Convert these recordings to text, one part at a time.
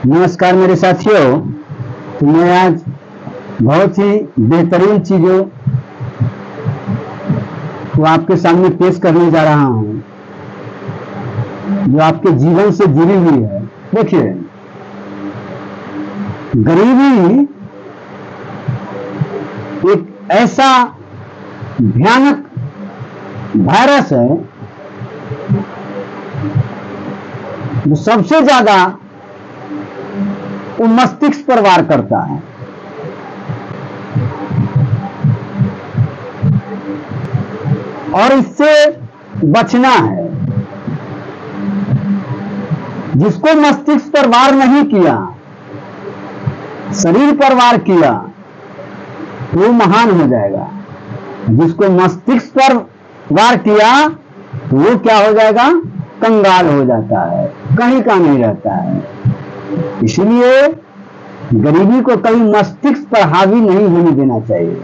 नमस्कार मेरे साथियों। तो मैं आज बहुत ही बेहतरीन चीजों को आपके सामने पेश करने जा रहा हूं जो आपके जीवन से जुड़ी हुई है। देखिए, गरीबी एक ऐसा भयानक वायरस है जो सबसे ज्यादा वो मस्तिष्क पर वार करता है। और इससे बचना है। जिसको मस्तिष्क पर वार नहीं किया, शरीर पर वार किया, तो वो महान हो जाएगा। जिसको मस्तिष्क पर वार किया तो वो क्या हो जाएगा? कंगाल हो जाता है, कहीं का नहीं रहता है। इसलिए गरीबी को कभी मस्तिष्क पर हावी नहीं होने देना चाहिए।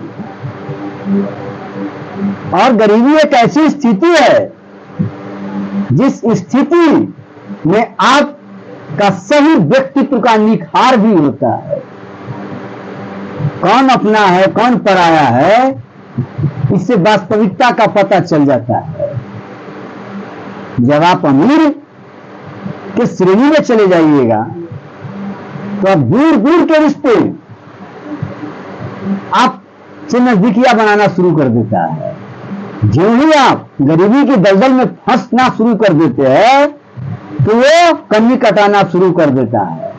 और गरीबी एक ऐसी स्थिति है जिस स्थिति में आपका सही व्यक्तित्व का निखार भी होता है। कौन अपना है, कौन पराया है, इससे वास्तविकता का पता चल जाता है। जब आप अमीर के श्रेणी में चले जाइएगा तो अब दूर दूर के रिश्ते आपसे नजदीकियां बनाना शुरू कर देता है। जो ही आप गरीबी की दलदल में फंसना शुरू कर देते हैं तो वो कमी कटाना शुरू कर देता है।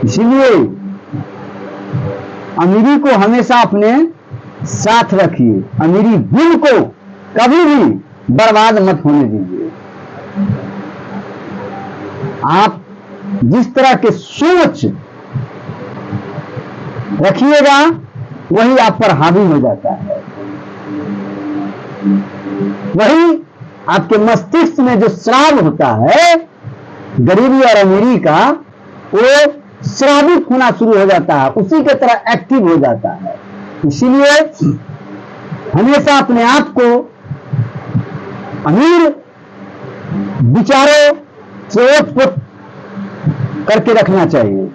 इसीलिए अमीरी को हमेशा अपने साथ रखिए। अमीरी दिल को कभी भी बर्बाद मत होने दीजिए। आप जिस तरह के सोच रखिएगा वही आप पर हावी हो जाता है। वही आपके मस्तिष्क में जो श्राव होता है गरीबी और अमीरी का, वो श्रावित होना शुरू हो जाता है, उसी के तरह एक्टिव हो जाता है। इसीलिए हमेशा अपने आप को अमीर विचारों से ओत-पोत करके रखना चाहिए।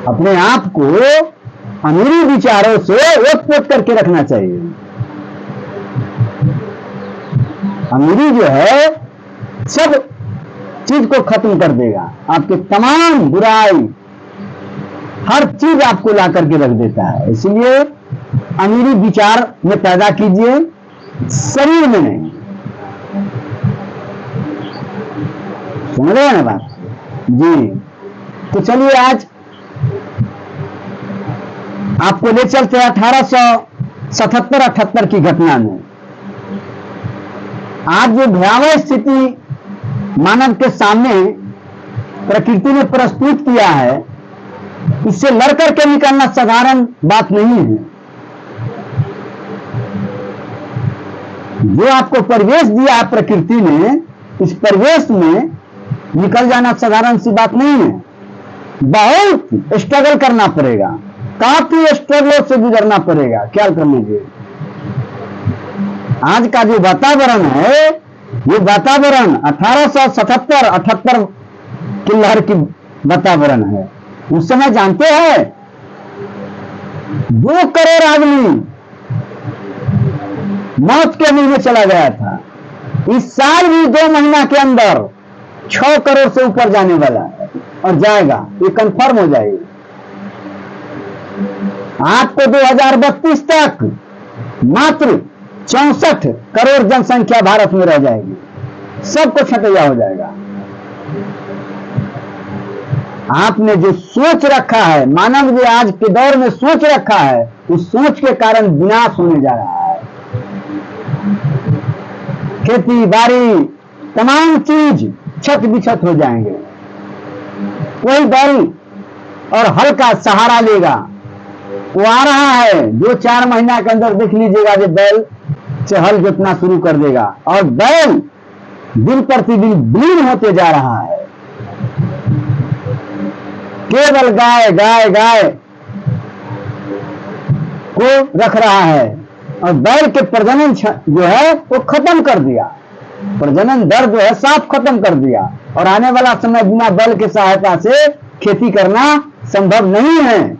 अपने आप को अमीरी विचारों से ओत-पोत करके रखना चाहिए। अमीरी जो है सब चीज को खत्म कर देगा। आपके तमाम बुराई, हर चीज आपको ला करके रख देता है। इसलिए अमीरी विचार में पैदा कीजिए, शरीर में नहीं। सुन रहे हैं ना बात जी? तो चलिए आज आपको ले चलते हैं 1877-78 की घटना में। आज जो भयावह स्थिति मानव के सामने प्रकृति ने प्रस्तुत किया है, इससे लड़कर के निकलना साधारण बात नहीं है। जो आपको परिवेश दिया है प्रकृति ने, इस परिवेश में निकल जाना साधारण सी बात नहीं है। बहुत स्ट्रगल करना पड़ेगा, काफी स्ट्रगलों से गुजरना पड़ेगा। ख्याल कर लीजिए, आज का जो वातावरण है, ये वातावरण 1877-78 की लहर की वातावरण है। उस समय जानते हैं 2 करोड़ आदमी मौत के मुंह में चला गया था। इस साल भी 2 महीना के अंदर 6 करोड़ से ऊपर जाने वाला है और जाएगा, ये कंफर्म हो जाएगी। आपको 2032 तक मात्र 64 करोड़ जनसंख्या भारत में रह जाएगी। सब कुछ छटैया हो जाएगा। आपने जो सोच रखा है, मानव जो आज के दौर में सोच रखा है, उस सोच के कारण विनाश होने जा रहा है। खेती बाड़ी तमाम चीज छत बिछत हो जाएंगे। कोई बैल और हल का सहारा लेगा, वो आ रहा है। 2-4 महीना के अंदर देख लीजिएगा जो बैल से हल जोतना शुरू कर देगा। और बैल दिन प्रतिदिन विलीन होते जा रहा है। केवल गाय गाय गाय को रख रहा है और बैल के प्रजनन जो है वो खत्म कर दिया। प्रजनन दर जो है साफ खत्म कर दिया, और आने वाला समय बिना बल की सहायता से खेती करना संभव नहीं है।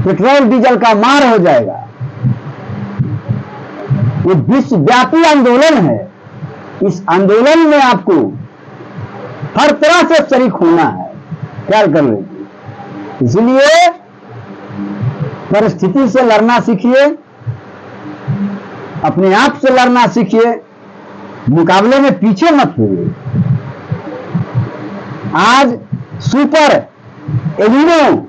पेट्रोल डीजल का मार हो जाएगा। ये विश्वव्यापी आंदोलन है। इस आंदोलन में आपको हर तरह से शरीक होना है, ख्याल कर लीजिए। इसलिए परिस्थिति से लड़ना सीखिए, अपने आप से लड़ना सीखिए, मुकाबले में पीछे मत होइए। आज सुपर एलिनो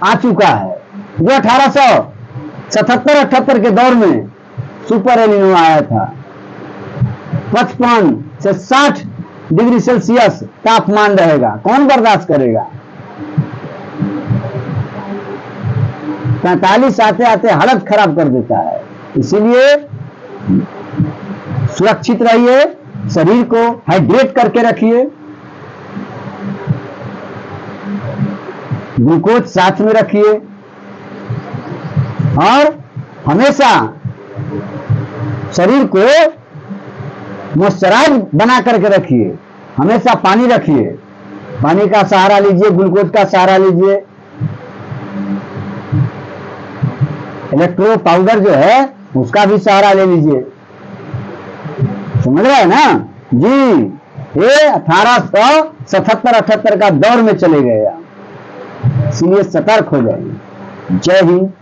आ चुका है, जो 1877-78 के दौर में सुपर एलिनो आया था। 55 से 60 डिग्री सेल्सियस तापमान रहेगा, कौन बर्दाश्त करेगा। 45 आते आते हालत खराब कर देता है। इसीलिए सुरक्षित रहिए, शरीर को हाइड्रेट करके रखिए, ग्लूकोज साथ में रखिए, और हमेशा शरीर को मॉइस्चराइज बना करके रखिए। हमेशा पानी रखिए, पानी का सहारा लीजिए, ग्लूकोज का सहारा लीजिए। इलेक्ट्रो पाउडर जो है उसका भी सहारा ले लीजिए। समझ रहे हैं ना जी। ये 1877-78 का दौर में चले गए, इसलिए सतर्क हो जाइए। जय हिंद,